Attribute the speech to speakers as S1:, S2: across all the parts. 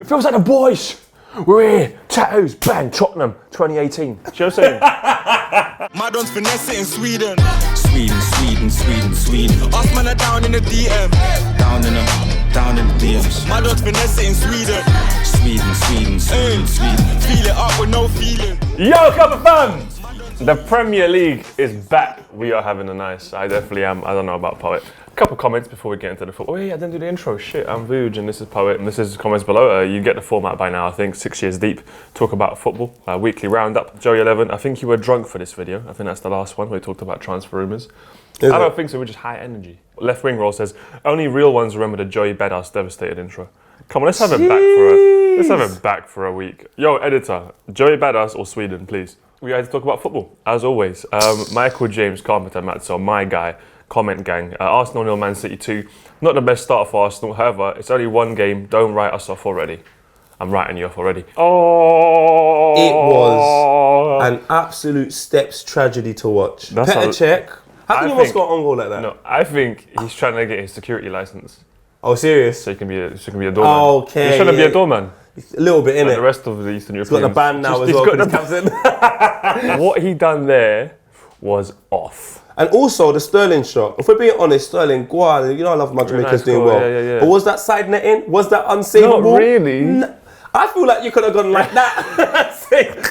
S1: It feels like the boys. We're here. Tattoos. Bang. Tottenham. 2018. Do you know what I'm saying?
S2: Madon's finesse it in Sweden. Sweden. Us man are down in the DM. Down in the DMs. Madon's finesse it in Sweden. Sweden. Feel it up with no feeling.
S1: Yo, Cup of fans! The Premier League is back. We are having a nice. I definitely am. I don't know about Poet. A couple comments before we get into the football. Oh yeah, I didn't do the intro. Shit, I'm Vuj and this is Poet and this is comments below. You get the format by now, I think, 6 years deep. Talk about football, weekly roundup. Joey 11, I think you were drunk for this video. I think that's the last one where we talked about transfer rumours. I don't think so, we're just high energy. Left Wing Roll says, only real ones remember the Joey Badass devastated intro. Come on, let's have it back for a week. Yo, editor, Joey Badass or Sweden, please. We had to talk about football, as always. Michael James Carpenter Matzo, my guy, comment gang. Arsenal 0, Man City 2. Not the best start for Arsenal, however, it's only one game. Don't write us off already. I'm writing you off already. Oh!
S3: It was an absolute steps tragedy to watch. Petr Cech. How can you want to score on goal like that?
S1: No, I think he's trying to get his security license.
S3: Oh, serious?
S1: So he can be a doorman.
S3: Okay.
S1: He's trying to be a doorman.
S3: A little bit, innit?
S1: The rest of the Eastern Europeans.
S3: He's got the band now as well.
S1: What he done there was off.
S3: And also the Sterling shot. If we're being honest, Sterling, go on. You know I love my Jamaicans doing well.
S1: Yeah.
S3: But was that side netting? Was that unsavable?
S1: Not really.
S3: I feel like you could have gone like that.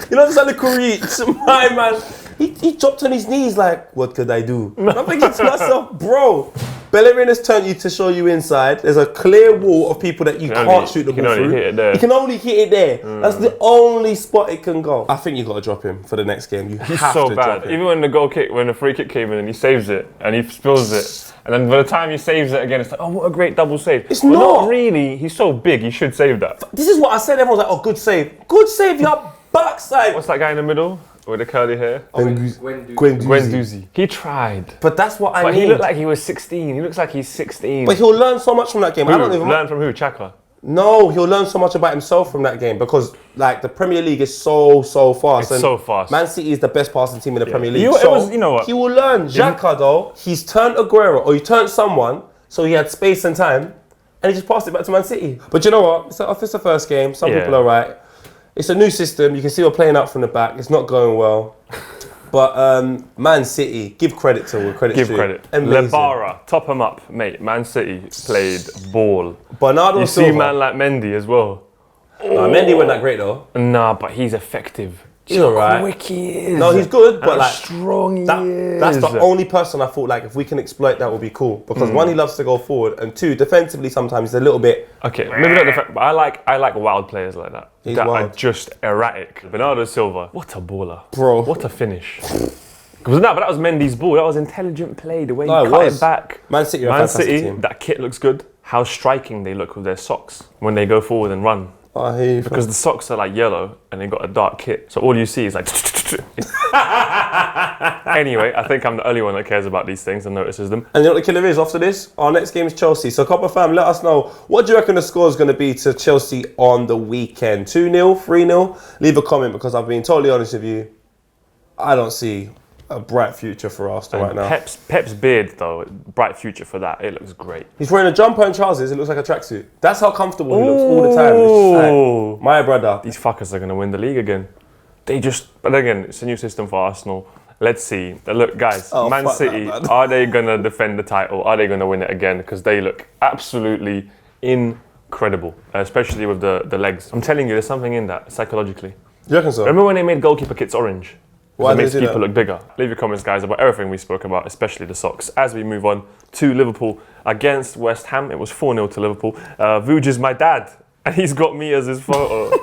S3: You know, just a little reach. My man, he dropped on his knees like, what could I do? I'm thinking to myself, bro, Bellerin has turned you to show you inside. There's a clear wall of people that you can't shoot the ball through. You can only hit it there. That's the only spot it can go. I think you got to drop him for the next game. He's
S1: so bad. Even when the free kick came in and he saves it and he spills it, and then by the time he saves it again, it's like, oh, what a great double save.
S3: It's not
S1: really. He's so big. He should save that.
S3: This is what I said. Everyone's like, oh, good save. Good save, your backside.
S1: What's that guy in the middle with the curly hair?
S3: Gwendouzi.
S1: He tried.
S3: But that's what I mean.
S1: But he looked like he was 16. He looks like he's 16.
S3: But he'll learn so much from that game.
S1: I don't even learn from who? Chaka?
S3: No, he'll learn so much about himself from that game because like the Premier League is so fast.
S1: It's so fast.
S3: Man City is the best passing team in the Premier League.
S1: You know what?
S3: He will learn. Xhaka though, he's turned Aguero or he turned someone so he had space and time and he just passed it back to Man City. But you know what? It's the first game. Some people are right. It's a new system. You can see we're playing out from the back. It's not going well. But Man City, give credit to credit.
S1: Give credit. Lebara, top him up, mate. Man City played ball.
S3: Bernardo,
S1: you
S3: Silva.
S1: see man like Mendy as well.
S3: Mendy wasn't that great though.
S1: Nah, but he's effective.
S3: He's alright.
S1: Quick he is.
S3: No, he's good, but like
S1: strong he is.
S3: That's the only person I thought like if we can exploit that would be cool because one, he loves to go forward, and two, defensively sometimes he's a little bit.
S1: Okay, maybe not defensive, but I like wild players like that.
S3: He's
S1: that
S3: wild.
S1: are just erratic. Bernardo Silva, what a baller,
S3: bro!
S1: What a finish. But that was Mendy's ball. That was intelligent play. The way he cut it back.
S3: Man City, team.
S1: That kit looks good. How striking they look with their socks when they go forward and run. Because the socks are like yellow and they got a dark kit. So all you see is like... Anyway, I think I'm the only one that cares about these things and notices them.
S3: And you know what the killer is after this? Our next game is Chelsea. So Copper fam, let us know, what do you reckon the score is going to be to Chelsea on the weekend? 2-0, 3-0? Leave a comment because I've been totally honest with you. I don't see a bright future for Arsenal right now.
S1: Pep's beard though, bright future for that. It looks great.
S3: He's wearing a jumper and trousers. It looks like a tracksuit. That's how comfortable he looks all the time. It's like, my brother.
S1: These fuckers are going to win the league again. But again, it's a new system for Arsenal. Let's see. Look, guys, Man City, are they going to defend the title? Are they going to win it again? Because they look absolutely incredible, especially with the legs. I'm telling you, there's something in that, psychologically.
S3: You reckon so?
S1: Remember when they made goalkeeper kits orange?
S3: Why
S1: it makes people look bigger. Leave your comments, guys, about everything we spoke about, especially the socks. As we move on to Liverpool against West Ham, it was 4-0 to Liverpool. Vuj is my dad, and he's got me as his photo.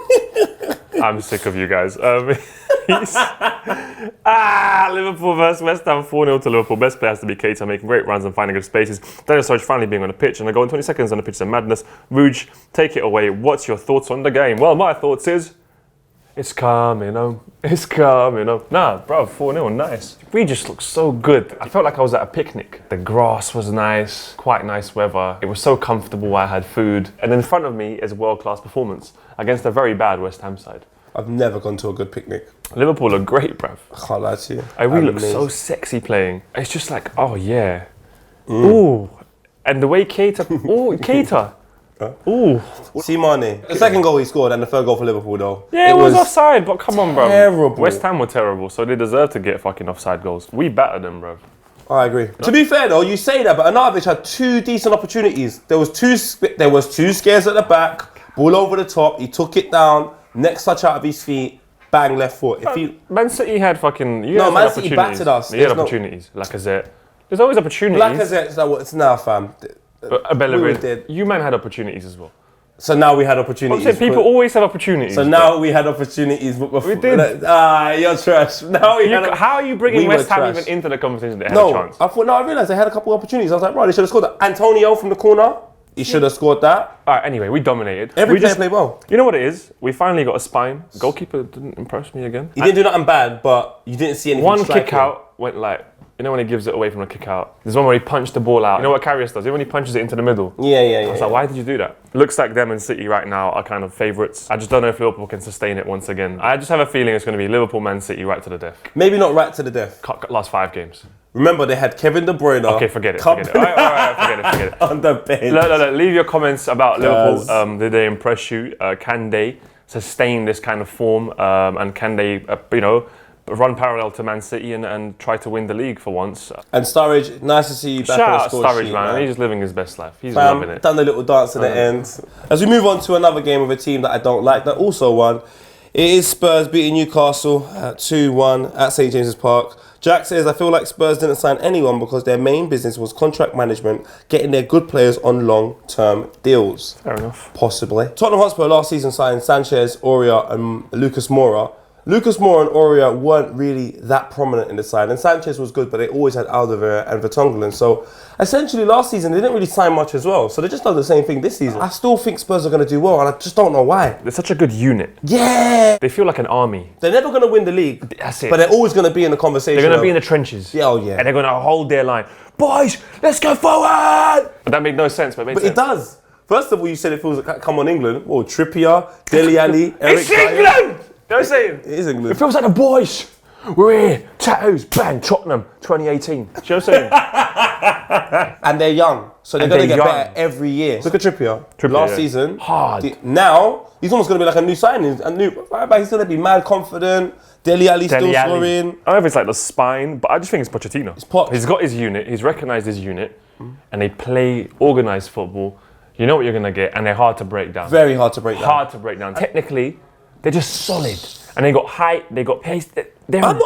S1: I'm sick of you guys. Liverpool versus West Ham, 4-0 to Liverpool. Best player has to be Keita, making great runs and finding good spaces. Daniel Sturridge finally being on the pitch, and a goal in 20 seconds on the pitch is a madness. Vuj, take it away. What's your thoughts on the game? Well, my thoughts is, it's coming home. It's coming home. Nah, bro, 4-0, nice. We just looked so good. I felt like I was at a picnic. The grass was nice, quite nice weather. It was so comfortable, I had food. And in front of me is a world-class performance against a very bad West Ham side.
S3: I've never gone to a good picnic.
S1: Liverpool look great, bruv.
S3: I can't lie to you.
S1: We look so sexy playing. It's just like, oh yeah. Ooh. And the way Keita, Ooh.
S3: See Mane. The second goal he scored and the third goal for Liverpool though.
S1: Yeah, it was offside, but come on, bro.
S3: terrible.
S1: West Ham were terrible, so they deserve to get fucking offside goals. We battered them, bro.
S3: I agree. To be fair though, you say that, but Arnautovic had 2 decent opportunities. There was two scares at the back, ball over the top. He took it down. Next touch out of his feet, bang left foot.
S1: Man City had fucking.
S3: Man City battered us.
S1: They had opportunities. Lacazette. There's always opportunities.
S3: Lacazette's like what it's now, fam.
S1: Bellerin. You man had opportunities as well.
S3: So now we had opportunities.
S1: I'm saying people always have opportunities.
S3: So now we had opportunities.
S1: We did.
S3: You're trash. Now
S1: how are you bringing West Ham even into the conversation? They had a chance.
S3: I realised they had a couple of opportunities. I was like, right, they should have scored that. Antonio from the corner, he should have scored that.
S1: All right, anyway, we dominated.
S3: Every player played well.
S1: You know what it is? We finally got a spine. Goalkeeper didn't impress me again.
S3: He didn't do nothing bad, but you didn't see anything.
S1: One kick out went like, you know when he gives it away from a kick out? There's one where he punched the ball out. You know what Karius does? You know when he punches it into the middle?
S3: Yeah.
S1: I was like, why did you do that? Looks like them and City right now are kind of favourites. I just don't know if Liverpool can sustain it once again. I just have a feeling it's going to be Liverpool, Man City right to the death.
S3: Maybe not right to the death.
S1: Last 5 games.
S3: Remember, they had Kevin De Bruyne.
S1: Okay, forget it. All right, forget it.
S3: On the bench.
S1: No. Leave your comments about Liverpool. Did they impress you? Can they sustain this kind of form? And can they, run parallel to Man City and try to win the league for once? And
S3: Sturridge, nice to see you back on the score
S1: Sturridge,
S3: sheet,
S1: man. He's just living his best life. He's loving it.
S3: Done the little dance at the end. As we move on to another game of a team that I don't like, that also won. It is Spurs beating Newcastle at 2-1 at St James's Park. Jack says, I feel like Spurs didn't sign anyone because their main business was contract management, getting their good players on long-term deals.
S1: Fair enough.
S3: Possibly. Tottenham Hotspur last season signed Sanchez, Aurier and Lucas Moura. Lucas Moura and Aurier weren't really that prominent in the side, and Sanchez was good, but they always had Alderweireld and Vertonghen. So essentially last season they didn't really sign much as well. So they just done the same thing this season. I still think Spurs are going to do well, and I just don't know why.
S1: They're such a good unit.
S3: Yeah.
S1: They feel like an army.
S3: They're never going to win the league.
S1: That's it.
S3: But they're always going to be in the conversation.
S1: They're going to be in the trenches.
S3: Yeah, yeah.
S1: And they're going to hold their line. Boys, let's go forward! But that made no sense, but it made sense.
S3: It does. First of all, you said it feels like, come on, England. Oh, Trippier, Dele Alli, Eric
S1: It's England! You know what I'm saying?
S3: It is England.
S1: It feels like the boys. We're here. Tattoos. Bang. Tottenham. 2018. Do you know what I'm saying?
S3: And they're young. So they're going to get better every year. Look at Trippier. Last season.
S1: Hard.
S3: Now, he's almost going to be like a new signing. He's going to be mad confident. Dele Alli still scoring.
S1: I don't know if it's like the spine, but I just think it's Pochettino.
S3: It's Poch.
S1: He's got his unit. He's recognised his unit. And they play organised football. You know what you're going to get. And they're hard to break down.
S3: Very hard to break down.
S1: Hard to break down. Technically, they're just solid. And they got height, they got pace. They're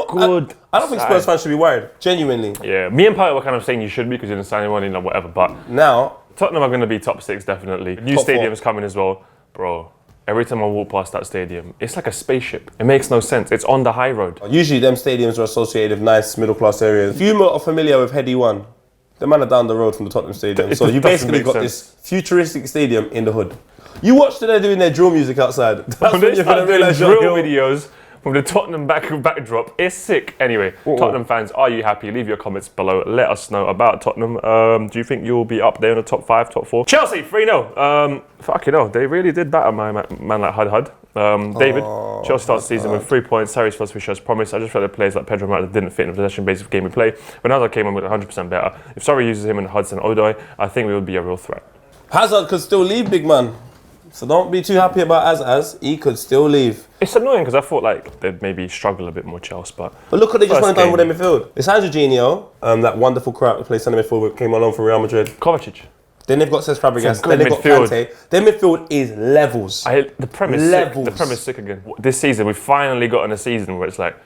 S1: good.
S3: I don't think Spurs fans should be worried. Genuinely.
S1: Yeah, me and Poet were kind of saying you should be because you didn't sign anyone, whatever. But
S3: now,
S1: Tottenham are going to be top 6, definitely. New stadium's coming as well. Bro, every time I walk past that stadium, it's like a spaceship. It makes no sense. It's on the high road.
S3: Usually them stadiums are associated with nice middle-class areas. If you're not familiar with Heady 1, the man are down the road from the Tottenham Stadium. So you basically got this futuristic stadium in the hood. You watched they're doing their drill music outside. That's when you're going to realise
S1: drill videos from the Tottenham backdrop. It's sick. Anyway, Tottenham fans, are you happy? Leave your comments below. Let us know about Tottenham. Do you think you'll be up there in the top 5, top 4? Chelsea, 3-0. Fucking hell, they really did batter my man like Hud. David, Chelsea starts the season with 3 points. Sarri's first three shows promise. I just felt that players like Pedro Morata didn't fit in the possession-based game we play. Bernardo came on with 100% better. If Sarri uses him and Hudson Odoi, I think we would be a real threat.
S3: Hazard could still leave, big man. So don't be too happy about Az. He could still leave.
S1: It's annoying because I thought like they'd maybe struggle a bit more, Chelsea, but
S3: look what they just went down with their midfield. It's Jorginho, that wonderful crowd that plays centre midfield, came on from Real Madrid.
S1: Kovacic.
S3: Then they've got Cesc Fabregas. Then they've got Kante. Their midfield is levels.
S1: The premise sick again. This season, we've finally gotten a season where it's like,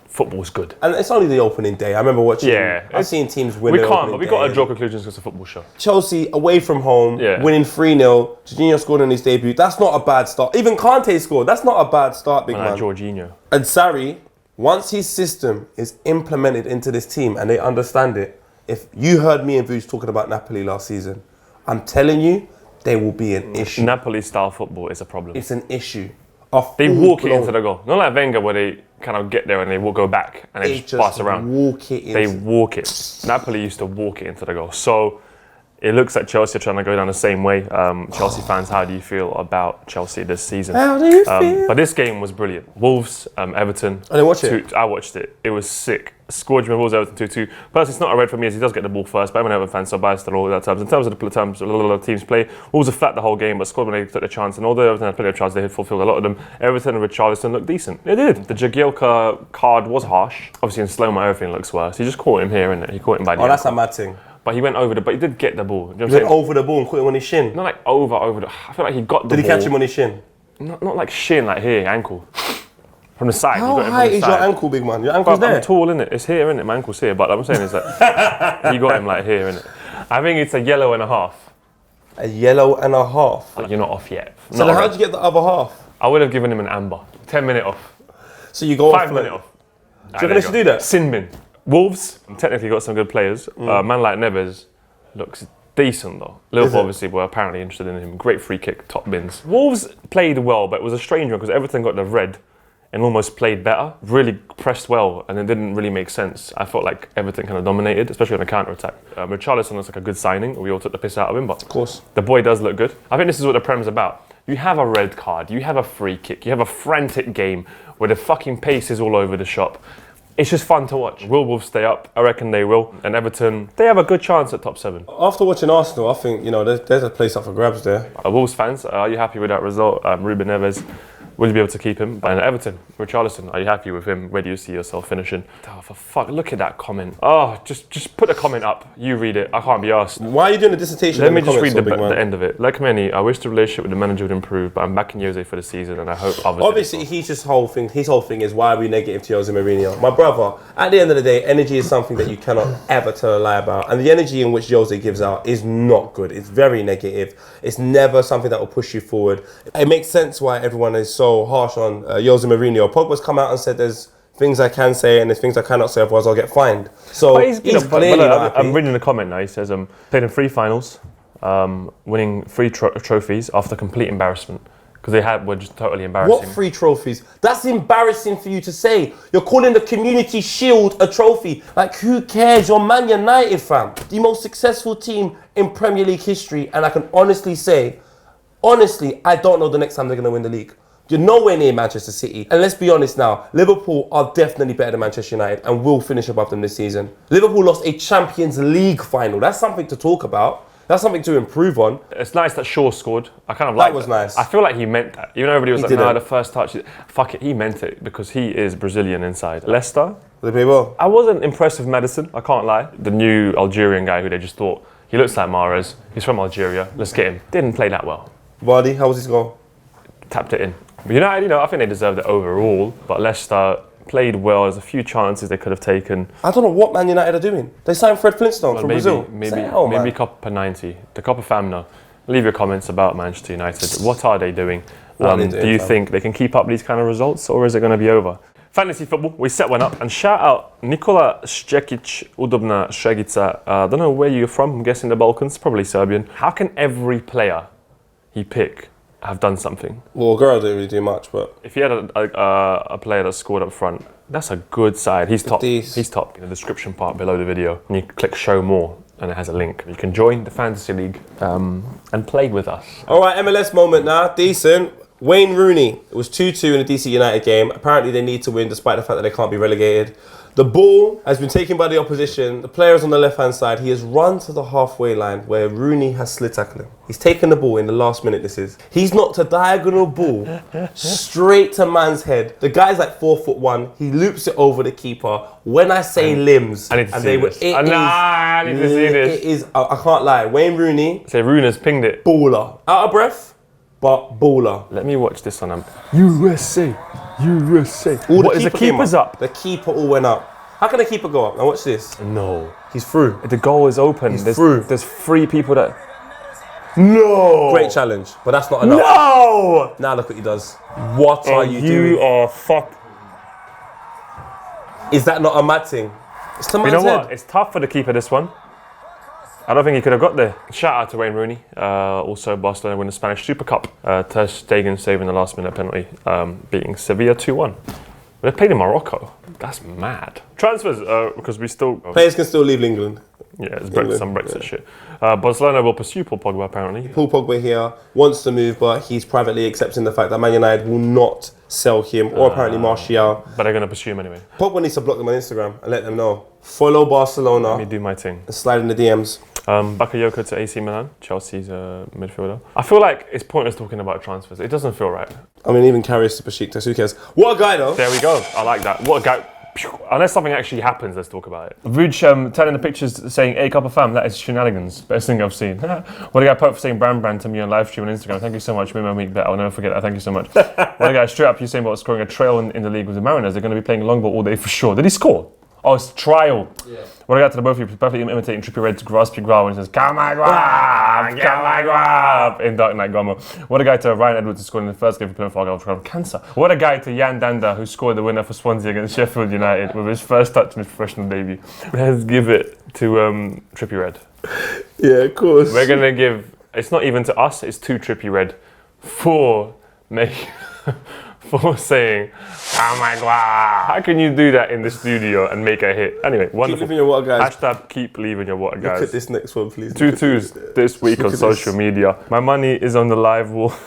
S1: football's good.
S3: And it's only the opening day. I remember watching. I've seen teams win.
S1: We can't, but we got to draw conclusions because it's a football show.
S3: Chelsea away from home, winning 3-0. Jorginho scored in his debut. That's not a bad start. Even Kante scored. That's not a bad start, big man.
S1: Jorginho.
S3: And Sarri, once his system is implemented into this team and they understand it, if you heard me and Vuj talking about Napoli last season, I'm telling you, there will be an issue.
S1: Napoli-style football is a problem.
S3: It's an issue.
S1: They walk it into the goal. Not like Wenger where they kind of get there and they will go back and they just pass around.
S3: Walk it in.
S1: They walk it. Napoli used to walk it into the goal. So It looks like Chelsea are trying to go down the same way. Chelsea fans, how do you feel about Chelsea this season?
S3: How do you feel?
S1: But this game was brilliant. Wolves, Everton.
S3: I didn't watch it.
S1: I watched it. It was sick. Scored from Wolves, Everton 2-2. Personally, it's not a red for me as he does get the ball first, but I'm an Everton fan, so biased at all that times. In terms of the times teams play, Wolves are flat the whole game, but scored when they took the chance. And although Everton had plenty of chances, they had fulfilled a lot of them. Everton and Richarlison looked decent. They did. The Jagielka card was harsh. Obviously, in slow-mo, everything looks worse. He just caught him here, innit? He caught him by the
S3: That's
S1: ankle.
S3: a mad thing.
S1: But he went over but he did get the ball. You know what I'm
S3: He went
S1: saying?
S3: over the ball and caught him on his shin.
S1: Not like over the. I feel like he got the ball.
S3: Did he catch him on his shin?
S1: Not like shin, like here, ankle. From the side.
S3: How
S1: he got him
S3: high
S1: from the
S3: is
S1: side.
S3: your ankle, big man? Your ankle's
S1: I'm
S3: there.
S1: tall, innit? It's here, innit? My ankle's here. But I'm saying is that he got him like here, innit? I think it's a yellow and a half.
S3: A yellow and a half.
S1: Like, you're not off yet.
S3: So then how'd you get the other half?
S1: I would have given him an amber. 10-minute off.
S3: So you go
S1: 5 minute off.
S3: Do you reckon they should do that?
S1: Sin bin. Wolves technically got some good players. A man like Neves looks decent though. Liverpool obviously were apparently interested in him. Great free kick, top bins. Wolves played well, but it was a strange one because Everton got the red and almost played better. Really pressed well, and it didn't really make sense. I felt like Everton kind of dominated, especially on the counter-attack. Richarlison looks like a good signing. We all took the piss out of him, but
S3: Of course.
S1: the boy does look good. I think this is what the Prem's about. You have a red card, you have a free kick, you have a frantic game where the fucking pace is all over the shop. It's just fun to watch. Will Wolves stay up? I reckon they will. And Everton, they have a good chance at top 7.
S3: After watching Arsenal, I think, there's a place up for grabs there.
S1: Wolves fans, are you happy with that result? Ruben Neves, will you be able to keep him? And Everton, Richarlison, are you happy with him? Where do you see yourself finishing? Oh, for fuck, look at that comment. Oh, just put the comment up. You read it. I can't be asked.
S3: Why are you doing a dissertation?
S1: Let me just read the end of it. Like many, I wish the relationship with the manager would improve, but I'm backing Jose for the season, and I hope others.
S3: Obviously, his whole thing is why are we negative to Jose Mourinho? My brother, at the end of the day, energy is something that you cannot ever tell a lie about, and the energy in which Jose gives out is not good. It's very negative. It's never something that will push you forward. It makes sense why everyone is so harsh on Jose Mourinho. Pogba's come out and said there's things I can say and there's things I cannot say, otherwise I'll get fined. So he's clearly not happy.
S1: I'm reading the comment now. He says, played in 3 finals, winning 3 trophies after complete embarrassment. Because were just totally embarrassing.
S3: What 3 trophies? That's embarrassing for you to say. You're calling the Community Shield a trophy. Like, who cares? You're Man United, fam. The most successful team in Premier League history. And I can honestly say, I don't know the next time they're going to win the league. You're nowhere near Manchester City. And let's be honest now, Liverpool are definitely better than Manchester United and will finish above them this season. Liverpool lost a Champions League final. That's something to talk about. That's something to improve on.
S1: It's nice that Shaw scored. I kind of like that.
S3: That was nice.
S1: I feel like he meant that. Even though everybody was like,
S3: didn't.
S1: no, the first touch. Fuck it, he meant it because he is Brazilian inside. Leicester,
S3: They play well.
S1: I wasn't impressed with Maddison, I can't lie. The new Algerian guy who they just thought, he looks like Mahrez, he's from Algeria, let's get him. Didn't play that well.
S3: Vardy, how was his goal?
S1: Tapped it in. But United, I think they deserved it overall, but Leicester played well. There's a few chances they could have taken.
S3: I don't know what Man United are doing. They signed Fred Flintstone from Brazil.
S1: Maybe Copa 90. The Copa Famno. Leave your comments about Manchester United. What are they doing? Do you think they can keep up these kind of results, or is it going to be over? Fantasy football, we set one up, and shout out Nikola Šćekić, Udobna Šegica. I don't know where you're from, I'm guessing the Balkans, probably Serbian. How can every player he pick have done something?
S3: Well, Girl didn't really do much, but
S1: if he had a player that scored up front, that's a good side. He's top.
S3: These.
S1: He's top. In the description part below the video, and you click show more, and it has a link. You can join the Fantasy League and play with us.
S3: all right, MLS moment now. Decent. Wayne Rooney. It was 2-2 in the DC United game. Apparently they need to win despite the fact that they can't be relegated. The ball has been taken by the opposition. The player is on the left-hand side. He has run to the halfway line where Rooney has slid tackled him. He's taken the ball in the last minute, this is. He's knocked a diagonal ball straight to man's head. The guy's like 4'1". He loops it over the keeper. When I say limbs,
S1: I need to see this. I need to see this.
S3: It is, I can't lie. Wayne Rooney,
S1: Say Runa's pinged it.
S3: baller. Out of breath, but baller.
S1: Let me watch this on USA. USA.
S3: All
S1: What is the
S3: came
S1: keeper's up?
S3: The keeper all went up. How can the keeper go up? Now watch this.
S1: No.
S3: He's through.
S1: The goal is open.
S3: He's through.
S1: There's 3 people that. No.
S3: Great challenge, but that's not enough.
S1: No.
S3: Now look what he does. What are you doing?
S1: You are fucked.
S3: Is that not a mad thing? It's the man's
S1: You know
S3: head.
S1: what? It's tough for the keeper, this one. I don't think he could have got there. Shout out to Wayne Rooney. Also, Barcelona win the Spanish Super Cup. Ter Stegen saving the last minute penalty, beating Sevilla 2-1. They played in Morocco. That's mad. Transfers, because we still...
S3: Players can still leave England.
S1: Yeah, it's some Brexit shit. Barcelona will pursue Paul Pogba apparently.
S3: Paul Pogba here wants to move, but he's privately accepting the fact that Man United will not sell him, or apparently Martial.
S1: But they're going to pursue him anyway.
S3: Pogba needs to block them on Instagram and let them know. Follow Barcelona.
S1: Let me do my thing.
S3: And slide in the DMs.
S1: Bakayoko to AC Milan, Chelsea's midfielder. I feel like it's pointless talking about transfers. It doesn't feel right.
S3: I mean, even Karius to Besiktas, who cares? What a guy though.
S1: There we go. I like that. What a guy. Unless something actually happens, let's talk about it. Vuj turning the pictures saying, "A cup of fam, that is shenanigans. Best thing I've seen." What a guy Pope for saying Brand to me on live stream on Instagram. Thank you so much. Made my week better. I'll never forget that. Thank you so much. What a guy straight up Usain Bolt scoring a trail in the league with the Mariners. They're going to be playing long ball all day for sure. Did he score? Oh, it's trial. Yeah. What I got to the both of you, perfectly imitating Trippie Redd's raspy growl when he says, "Come on, in Dark Knight Gomo." What a guy to Ryan Edwards who scored in the first game for Plymouth Argyle from cancer. What a guy to Jan Danda who scored the winner for Swansea against Sheffield United with his first touch in his professional debut. Let's give it to Trippie Redd.
S3: Yeah, of course.
S1: We're going to give, it's not even to us, it's to Trippie Redd for saying, "Oh my God." How can you do that in the studio and make a hit? Anyway, wonderful.
S3: Keep leaving your water, guys.
S1: Hashtag keep leaving your water, guys.
S3: Look at this next one, please.
S1: 2-2s this week on social media. My money is on the live wolf.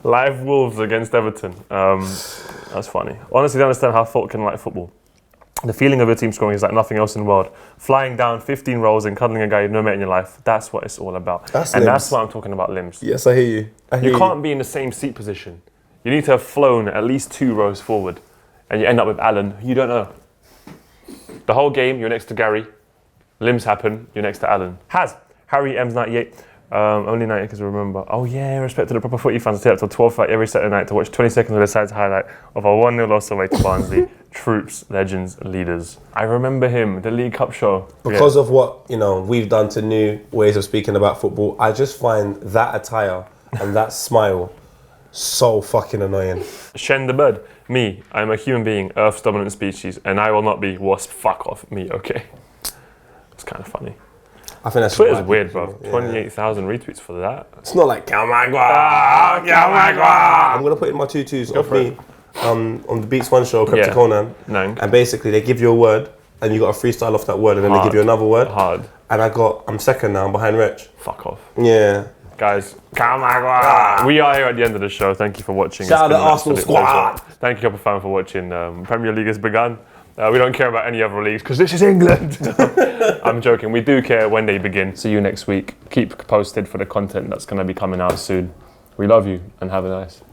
S1: Live Wolves against Everton. That's funny. Honestly, I don't understand how folk can like football. The feeling of your team scoring is like nothing else in the world. Flying down 15 rolls and cuddling a guy you've never met in your life. That's what it's all about. That's what I'm talking about, limbs.
S3: Yes, I hear you.
S1: You can't be in the same seat position. You need to have flown at least 2 rows forward. And you end up with Alan, who you don't know. The whole game, you're next to Gary. Limbs happen, you're next to Alan. Harry M's 98. Only 90 because remember. Oh yeah, respect to the proper footy fans. Stay up till 12:30 every Saturday night to watch 20 seconds of the side's highlight of our 1-0 loss away to Barnsley. Troops, legends, leaders. I remember him, the League Cup show.
S3: Because of what we've done to new ways of speaking about football, I just find that attire and that smile so fucking annoying.
S1: Shen the bird. Me, I'm a human being, Earth's dominant species, and I will not be wasp. Fuck off. Me, okay. It's kind of funny.
S3: I think that's
S1: Twitter's weird, bro. 28,000 retweets for that.
S3: It's not like I'm gonna put in my 2-2s of me on the Beats One show, Crypto Conan. And basically they give you a word and you got to freestyle off that word and then they give you another word.
S1: Hard.
S3: And I'm second now, I'm behind Rich.
S1: Fuck off.
S3: Yeah.
S1: Guys, we are here at the end of the show. Thank you for watching.
S3: Shout out to Arsenal squad.
S1: Thank you, fan, for watching. Premier League has begun. We don't care about any other leagues because this is England. I'm joking. We do care when they begin. See you next week. Keep posted for the content that's going to be coming out soon. We love you and have a nice.